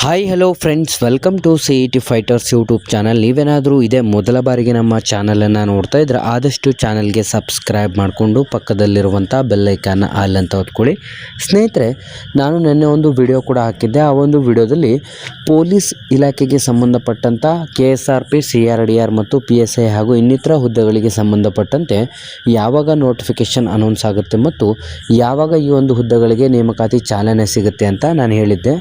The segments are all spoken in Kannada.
Hi hello friends, welcome to CET fighters YouTube channel. ನೀವೇನಾದರೂ ಇದೇ ಮೊದಲ ಬಾರಿಗೆ ನಮ್ಮ ಚಾನಲನ್ನು ನೋಡ್ತಾ ಇದ್ರೆ ಆದಷ್ಟು ಚಾನಲ್ಗೆ ಸಬ್ಸ್ಕ್ರೈಬ್ ಮಾಡಿಕೊಂಡು ಪಕ್ಕದಲ್ಲಿರುವಂಥ ಬೆಲ್ಲೈಕನ್ನ ಆಲ್ ಅಂತ ಹೊತ್ಕೊಳ್ಳಿ. ಸ್ನೇಹಿತರೆ, ನಾನು ನಿನ್ನೆ ಒಂದು ವಿಡಿಯೋ ಕೂಡ ಹಾಕಿದ್ದೆ. ಆ ಒಂದು ವಿಡಿಯೋದಲ್ಲಿ ಪೊಲೀಸ್ ಇಲಾಖೆಗೆ ಸಂಬಂಧಪಟ್ಟಂಥ KSRP, CRDR ಮತ್ತು PSI ಹಾಗೂ ಇನ್ನಿತರ ಹುದ್ದೆಗಳಿಗೆ ಸಂಬಂಧಪಟ್ಟಂತೆ ಯಾವಾಗ ನೋಟಿಫಿಕೇಷನ್ ಅನೌನ್ಸ್ ಆಗುತ್ತೆ ಮತ್ತು ಯಾವಾಗ ಈ ಒಂದು ಹುದ್ದೆಗಳಿಗೆ ನೇಮಕಾತಿ ಚಾಲನೆ ಸಿಗುತ್ತೆ ಅಂತ ನಾನು ಹೇಳಿದ್ದೆ.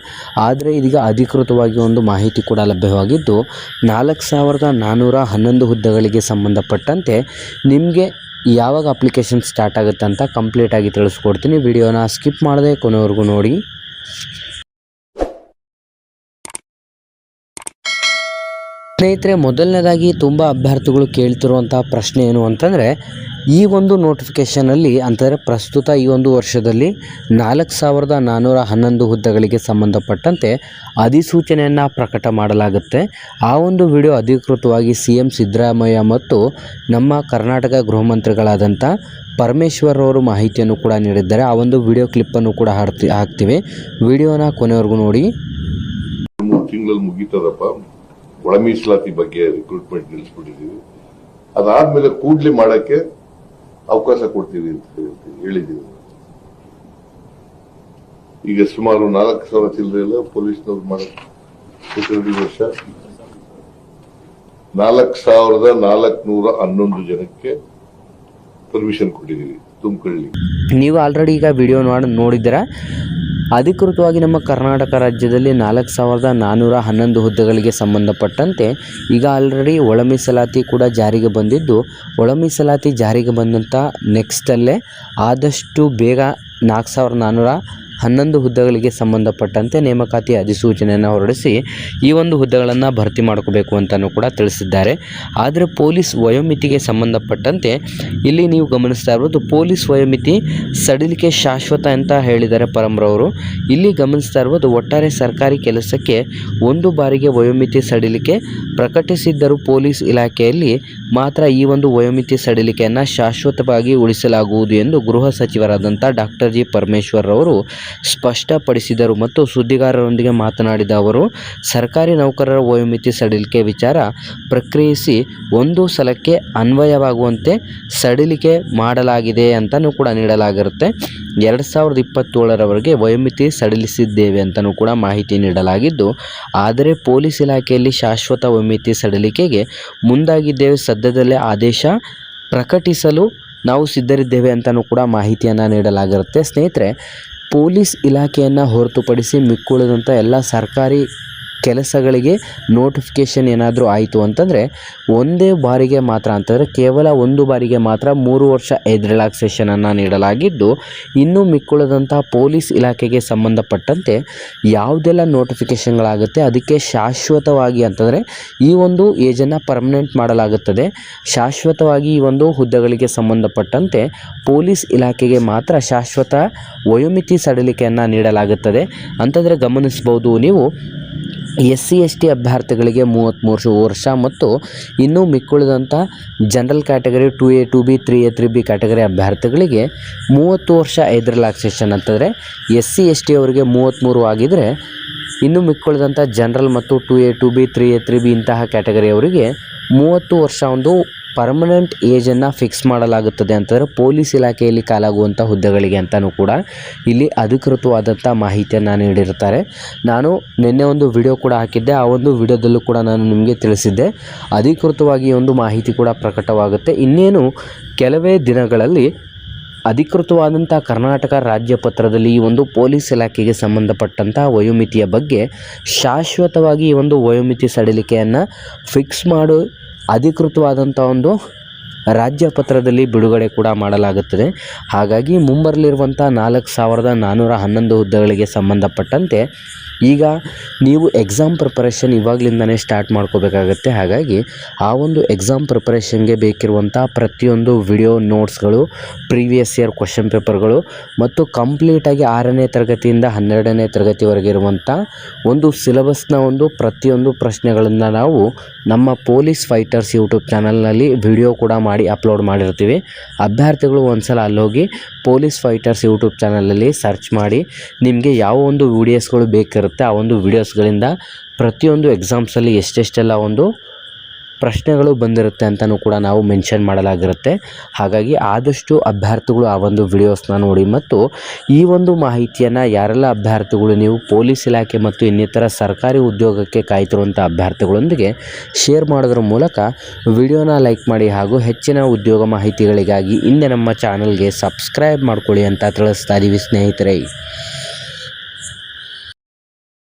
ಆದರೆ ಇದೀಗ ಅಧಿಕೃತವಾಗಿ ಒಂದು ಮಾಹಿತಿ ಕೂಡ ಲಭ್ಯವಾಗಿದ್ದು 4411 ಹುದ್ದೆಗಳಿಗೆ ಸಂಬಂಧಪಟ್ಟಂತೆ ನಿಮಗೆ ಯಾವಾಗ ಅಪ್ಲಿಕೇಶನ್ ಸ್ಟಾರ್ಟ್ ಆಗುತ್ತೆ ಅಂತ ಕಂಪ್ಲೀಟಾಗಿ ತಿಳಿಸ್ಕೊಡ್ತೀನಿ. ವಿಡಿಯೋನ ಸ್ಕಿಪ್ ಮಾಡದೆ ಕೊನೆವರೆಗೂ ನೋಡಿ. ಸ್ನೇಹಿತರೆ, ಮೊದಲನೇದಾಗಿ ತುಂಬ ಅಭ್ಯರ್ಥಿಗಳು ಕೇಳ್ತಿರುವಂಥ ಪ್ರಶ್ನೆ ಏನು ಅಂತಂದರೆ, ಈ ಒಂದು ನೋಟಿಫಿಕೇಷನಲ್ಲಿ ಅಂತಂದರೆ ಪ್ರಸ್ತುತ ಈ ಒಂದು ವರ್ಷದಲ್ಲಿ 4411 ಹುದ್ದೆಗಳಿಗೆ ಸಂಬಂಧಪಟ್ಟಂತೆ ಅಧಿಸೂಚನೆಯನ್ನು ಪ್ರಕಟ ಮಾಡಲಾಗುತ್ತೆ. ಆ ಒಂದು ವಿಡಿಯೋ ಅಧಿಕೃತವಾಗಿ CM ಸಿದ್ದರಾಮಯ್ಯ ಮತ್ತು ನಮ್ಮ ಕರ್ನಾಟಕ ಗೃಹ ಮಂತ್ರಿಗಳಾದಂಥ ಪರಮೇಶ್ವರ್ ಅವರು ಮಾಹಿತಿಯನ್ನು ಕೂಡ ನೀಡಿದ್ದಾರೆ. ಆ ಒಂದು ವಿಡಿಯೋ ಕ್ಲಿಪ್ಪನ್ನು ಕೂಡ ಹಾಕ್ತೀವಿ. ವಿಡಿಯೋನ ಕೊನೆವರೆಗೂ ನೋಡಿ. ತಿಂಗಳಲ್ಲಿ ಮುಗೀತದಪ್ಪ, ಒಳ ಮೀಸಲಾತಿ ಬಗ್ಗೆ ರಿಕ್ರೂಟ್ಮೆಂಟ್ ನಿಲ್ಲಿಸ್ಬಿಟ್ಟಿದ್ದೀವಿ. ಅದಾದ್ಮೇಲೆ ಕೂಡ್ಲಿ ಮಾಡಕ್ಕೆ ಅವಕಾಶ ಕೊಡ್ತೀವಿ ಅಂತ ಹೇಳಿದ್ದೀವಿ. ಈಗ ಸುಮಾರು 4,000 ಚಿಲ್ಲರೆ ಪೊಲೀಸ್ನವ್ರು ಮಾಡಕ್ಕೆ ವರ್ಷ 4,411 ಜನಕ್ಕೆ ಪರ್ಮಿಷನ್ ಕೊಟ್ಟಿದ್ದೀವಿ ತುಮಕಳ್ಳಿ. ನೀವು ಆಲ್ರೆಡಿ ಈಗ ವಿಡಿಯೋ ನೋಡಿದ್ದೀರಾ. ಅಧಿಕೃತವಾಗಿ ನಮ್ಮ ಕರ್ನಾಟಕ ರಾಜ್ಯದಲ್ಲಿ 4411 ಹುದ್ದೆಗಳಿಗೆ ಸಂಬಂಧಪಟ್ಟಂತೆ ಈಗ ಆಲ್ರೆಡಿ ಒಳ ಮೀಸಲಾತಿ ಕೂಡ ಜಾರಿಗೆ ಬಂದಿದ್ದು, ಒಳ ಮೀಸಲಾತಿ ಜಾರಿಗೆ ಬಂದಂಥ ನೆಕ್ಸ್ಟಲ್ಲೇ ಆದಷ್ಟು ಬೇಗ 4411 ಹುದ್ದೆಗಳಿಗೆ ಸಂಬಂಧಪಟ್ಟಂತೆ ನೇಮಕಾತಿ ಅಧಿಸೂಚನೆಯನ್ನು ಹೊರಡಿಸಿ ಈ ಒಂದು ಹುದ್ದೆಗಳನ್ನು ಭರ್ತಿ ಮಾಡ್ಕೋಬೇಕು ಅಂತಲೂ ಕೂಡ ತಿಳಿಸಿದ್ದಾರೆ. ಆದರೆ ಪೊಲೀಸ್ ವಯೋಮಿತಿಗೆ ಸಂಬಂಧಪಟ್ಟಂತೆ ಇಲ್ಲಿ ನೀವು ಗಮನಿಸ್ತಾ ಇರ್ಬೋದು, ಪೊಲೀಸ್ ವಯೋಮಿತಿ ಸಡಿಲಿಕೆ ಶಾಶ್ವತ ಅಂತ ಹೇಳಿದ್ದಾರೆ ಪರಮ್ರವರು. ಇಲ್ಲಿ ಗಮನಿಸ್ತಾ ಇರ್ಬೋದು, ಒಟ್ಟಾರೆ ಸರ್ಕಾರಿ ಕೆಲಸಕ್ಕೆ ಒಂದು ಬಾರಿಗೆ ವಯೋಮಿತಿ ಸಡಿಲಿಕೆ ಪ್ರಕಟಿಸಿದ್ದರೂ ಪೊಲೀಸ್ ಇಲಾಖೆಯಲ್ಲಿ ಮಾತ್ರ ಈ ಒಂದು ವಯೋಮಿತಿ ಸಡಿಲಿಕೆಯನ್ನು ಶಾಶ್ವತವಾಗಿ ಉಳಿಸಲಾಗುವುದು ಎಂದು ಗೃಹ ಸಚಿವರಾದಂಥ ಡಾಕ್ಟರ್ ಜಿ ಪರಮೇಶ್ವರ್ ಅವರು ಸ್ಪಷ್ಟಪಡಿಸಿದರು. ಮತ್ತು ಸುದ್ದಿಗಾರರೊಂದಿಗೆ ಮಾತನಾಡಿದ ಅವರು, ಸರ್ಕಾರಿ ನೌಕರರ ವಯೋಮಿತಿ ಸಡಿಲಿಕೆ ವಿಚಾರ ಪ್ರಕ್ರಿಯಿಸಿ ಒಂದು ಸಲಕ್ಕೆ ಅನ್ವಯವಾಗುವಂತೆ ಸಡಿಲಿಕೆ ಮಾಡಲಾಗಿದೆ ಅಂತಲೂ ಕೂಡ ನೀಡಲಾಗಿರುತ್ತೆ. 2027ರವರೆಗೆ ವಯೋಮಿತಿ ಸಡಿಲಿಸಿದ್ದೇವೆ ಅಂತಲೂ ಕೂಡ ಮಾಹಿತಿ ನೀಡಲಾಗಿದ್ದು, ಆದರೆ ಪೊಲೀಸ್ ಇಲಾಖೆಯಲ್ಲಿ ಶಾಶ್ವತ ವಯೋಮಿತಿ ಸಡಿಲಿಕೆಗೆ ಮುಂದಾಗಿದ್ದೇವೆ. ಸದ್ಯದಲ್ಲೇ ಆದೇಶ ಪ್ರಕಟಿಸಲು ನಾವು ಸಿದ್ಧರಿದ್ದೇವೆ ಅಂತಲೂ ಕೂಡ ಮಾಹಿತಿಯನ್ನು ನೀಡಲಾಗಿರುತ್ತೆ. ಸ್ನೇಹಿತರೆ, ಪೊಲೀಸ್ ಇಲಾಖೆಯನ್ನು ಹೊರತುಪಡಿಸಿ ಮಿಕ್ಕುಳಿದಂಥ ಎಲ್ಲ ಸರ್ಕಾರಿ ಕೆಲಸಗಳಿಗೆ ನೋಟಿಫಿಕೇಷನ್ ಏನಾದರೂ ಆಯಿತು ಅಂತಂದರೆ ಒಂದೇ ಬಾರಿಗೆ ಮಾತ್ರ, ಅಂತಂದರೆ ಕೇವಲ ಒಂದು ಬಾರಿಗೆ ಮಾತ್ರ 3 ವರ್ಷ ಏಜ್ ರಿಲ್ಯಾಕ್ಸೇಷನನ್ನು ನೀಡಲಾಗಿದ್ದು, ಇನ್ನು ಮಿಕ್ಕುಳಿದಂಥ ಪೊಲೀಸ್ ಇಲಾಖೆಗೆ ಸಂಬಂಧಪಟ್ಟಂತೆ ಯಾವುದೆಲ್ಲ ನೋಟಿಫಿಕೇಷನ್ಗಳಾಗುತ್ತೆ ಅದಕ್ಕೆ ಶಾಶ್ವತವಾಗಿ ಅಂತಂದರೆ ಈ ಒಂದು ಏಜನ್ನು ಪರ್ಮನೆಂಟ್ ಮಾಡಲಾಗುತ್ತದೆ. ಶಾಶ್ವತವಾಗಿ ಈ ಒಂದು ಹುದ್ದೆಗಳಿಗೆ ಸಂಬಂಧಪಟ್ಟಂತೆ ಪೊಲೀಸ್ ಇಲಾಖೆಗೆ ಮಾತ್ರ ಶಾಶ್ವತ ವಯೋಮಿತಿ ಸಡಿಲಿಕೆಯನ್ನು ನೀಡಲಾಗುತ್ತದೆ. ಅಂತಂದರೆ ಗಮನಿಸ್ಬೋದು ನೀವು, SC/ST ಅಭ್ಯರ್ಥಿಗಳಿಗೆ 33 ವರ್ಷ ಮತ್ತು ಇನ್ನೂ ಮಿಕ್ಕುಳಿದಂಥ general category 2A 2B 3A 3B category ಅಭ್ಯರ್ಥಿಗಳಿಗೆ 30 ವರ್ಷ ಏಜ್ ರಿಲ್ಯಾಕ್ಸೇಷನ್. ಅಂತಂದರೆ SC/ST ಅವರಿಗೆ 33 ಆಗಿದ್ದರೆ ಇನ್ನು ಮಿಕ್ಕುಳಿದಂಥ ಜನರಲ್ ಮತ್ತು 2A 2B 3A 3B ಇಂತಹ ಕ್ಯಾಟಗರಿಯವರಿಗೆ 30 ವರ್ಷ ಒಂದು ಪರ್ಮನೆಂಟ್ ಏಜನ್ನು ಫಿಕ್ಸ್ ಮಾಡಲಾಗುತ್ತದೆ. ಅಂತಂದರೆ ಪೊಲೀಸ್ ಇಲಾಖೆಯಲ್ಲಿ ಕಾಲಾಗುವಂಥ ಹುದ್ದೆಗಳಿಗೆ ಅಂತಲೂ ಕೂಡ ಇಲ್ಲಿ ಅಧಿಕೃತವಾದಂಥ ಮಾಹಿತಿಯನ್ನು ನೀಡಿರ್ತಾರೆ. ನಾನು ನಿನ್ನೆ ಒಂದು ವಿಡಿಯೋ ಕೂಡ ಹಾಕಿದ್ದೆ. ಆ ಒಂದು ವಿಡಿಯೋದಲ್ಲೂ ಕೂಡ ನಾನು ನಿಮಗೆ ತಿಳಿಸಿದ್ದೆ, ಅಧಿಕೃತವಾಗಿ ಒಂದು ಮಾಹಿತಿ ಕೂಡ ಪ್ರಕಟವಾಗುತ್ತೆ. ಇನ್ನೇನು ಕೆಲವೇ ದಿನಗಳಲ್ಲಿ ಅಧಿಕೃತವಾದಂಥ ಕರ್ನಾಟಕ ರಾಜ್ಯ ಪತ್ರದಲ್ಲಿ ಈ ಒಂದು ಪೊಲೀಸ್ ಇಲಾಖೆಗೆ ಸಂಬಂಧಪಟ್ಟಂಥ ವಯೋಮಿತಿಯ ಬಗ್ಗೆ ಶಾಶ್ವತವಾಗಿ ಈ ಒಂದು ವಯೋಮಿತಿ ಸಡಿಲಿಕೆಯನ್ನು ಫಿಕ್ಸ್ ಮಾಡಿ ಅಧಿಕೃತವಾದಂಥ ಒಂದು ರಾಜ್ಯ ಪತ್ರದಲ್ಲಿ ಬಿಡುಗಡೆ ಕೂಡ ಮಾಡಲಾಗುತ್ತದೆ. ಹಾಗಾಗಿ ಮುಂಬರಲಿರುವಂಥ 4411 ಹುದ್ದೆಗಳಿಗೆ ಸಂಬಂಧಪಟ್ಟಂತೆ ಈಗ ನೀವು ಎಕ್ಸಾಮ್ ಪ್ರಿಪರೇಷನ್ ಇವಾಗಲಿಂದನೇ ಸ್ಟಾರ್ಟ್ ಮಾಡ್ಕೋಬೇಕಾಗತ್ತೆ. ಹಾಗಾಗಿ ಆ ಒಂದು ಎಕ್ಸಾಮ್ ಪ್ರಿಪರೇಷನ್ಗೆ ಬೇಕಿರುವಂಥ ಪ್ರತಿಯೊಂದು ವಿಡಿಯೋ ನೋಟ್ಸ್ಗಳು, ಪ್ರೀವಿಯಸ್ ಇಯರ್ ಕ್ವಶನ್ ಪೇಪರ್ಗಳು ಮತ್ತು ಕಂಪ್ಲೀಟಾಗಿ 6ನೇ ತರಗತಿಯಿಂದ 12ನೇ ತರಗತಿವರೆಗೆ ಇರುವಂಥ ಒಂದು ಸಿಲೆಬಸ್ನ ಒಂದು ಪ್ರತಿಯೊಂದು ಪ್ರಶ್ನೆಗಳನ್ನು ನಾವು ನಮ್ಮ ಪೊಲೀಸ್ ಫೈಟರ್ಸ್ ಯೂಟ್ಯೂಬ್ ಚಾನಲ್ನಲ್ಲಿ ವಿಡಿಯೋ ಕೂಡ ಮಾಡಿ ಅಪ್ಲೋಡ್ ಮಾಡಿರ್ತೀವಿ. ಅಭ್ಯರ್ಥಿಗಳು ಒಂದ್ಸಲ ಅಲ್ಲೋಗಿ ಪೊಲೀಸ್ ಫೈಟರ್ಸ್ ಯೂಟ್ಯೂಬ್ ಚಾನಲಲ್ಲಿ ಸರ್ಚ್ ಮಾಡಿ ನಿಮಗೆ ಯಾವ ಒಂದು ವಿಡಿಯೋಸ್ಗಳು ಬೇಕಿರುತ್ತೆ ಇರುತ್ತೆ. ಆ ಒಂದು ವಿಡಿಯೋಸ್ಗಳಿಂದ ಪ್ರತಿಯೊಂದು ಎಕ್ಸಾಮ್ಸಲ್ಲಿ ಎಷ್ಟೆಷ್ಟೆಲ್ಲ ಒಂದು ಪ್ರಶ್ನೆಗಳು ಬಂದಿರುತ್ತೆ ಅಂತಲೂ ಕೂಡ ನಾವು ಮೆನ್ಷನ್ ಮಾಡಲಾಗಿರುತ್ತೆ. ಹಾಗಾಗಿ ಆದಷ್ಟು ಅಭ್ಯರ್ಥಿಗಳು ಆ ಒಂದು ವಿಡಿಯೋಸ್ನ ನೋಡಿ ಮತ್ತು ಈ ಒಂದು ಮಾಹಿತಿಯನ್ನು ಯಾರೆಲ್ಲ ಅಭ್ಯರ್ಥಿಗಳು ನೀವು ಪೊಲೀಸ್ ಇಲಾಖೆ ಮತ್ತು ಇನ್ನಿತರ ಸರ್ಕಾರಿ ಉದ್ಯೋಗಕ್ಕೆ ಕಾಯ್ತಿರುವಂಥ ಅಭ್ಯರ್ಥಿಗಳೊಂದಿಗೆ ಶೇರ್ ಮಾಡೋದ್ರ ಮೂಲಕ ವಿಡಿಯೋನ ಲೈಕ್ ಮಾಡಿ ಹಾಗೂ ಹೆಚ್ಚಿನ ಉದ್ಯೋಗ ಮಾಹಿತಿಗಳಿಗಾಗಿ ಹಿಂದೆ ನಮ್ಮ ಚಾನಲ್ಗೆ ಸಬ್ಸ್ಕ್ರೈಬ್ ಮಾಡ್ಕೊಳ್ಳಿ ಅಂತ ತಿಳಿಸ್ತಾ ಇದ್ದೀವಿ ಸ್ನೇಹಿತರೆ.